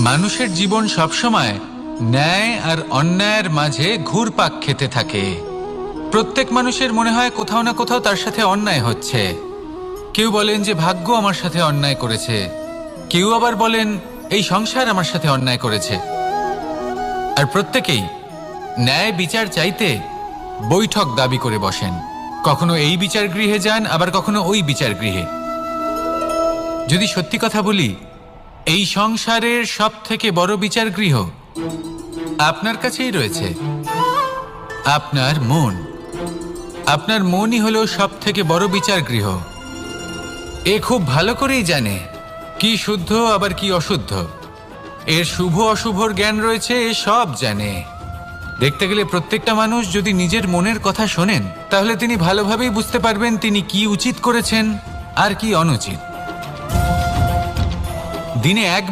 মানুষের জীবন সবসময় ন্যায় আর অন্যায়ের মাঝে ঘুরপাক খেতে থাকে। প্রত্যেক মানুষের মনে হয় কোথাও না কোথাও তার সাথে অন্যায় হচ্ছে। কেউ বলেন যে ভাগ্য আমার সাথে অন্যায় করেছে, কেউ আবার বলেন এই সংসার আমার সাথে অন্যায় করেছে। আর প্রত্যেকেই ন্যায় বিচার চাইতে বৈঠক দাবি করে বসেন। কখনো এই বিচার গৃহে যান, আবার কখনো ওই বিচার গৃহে। যদি সত্যি কথা বলি, এই সংসারের সব থেকে বড় বিচার গৃহ আপনার কাছেই রয়েছে, আপনার মন। আপনার মনই হলো সব থেকে বড় বিচার গৃহ। এ খুব ভালো করেই জানে কি শুদ্ধ আবার কি অশুদ্ধ, এর শুভ অশুভর জ্ঞান রয়েছে, এ সব জানে। দেখতে গেলে প্রত্যেকটা মানুষ যদি নিজের মনের কথা শোনেন, তাহলে তিনি ভালোভাবেই বুঝতে পারবেন তিনি কি উচিত করেছেন আর কি অনুচিত। দিনে এক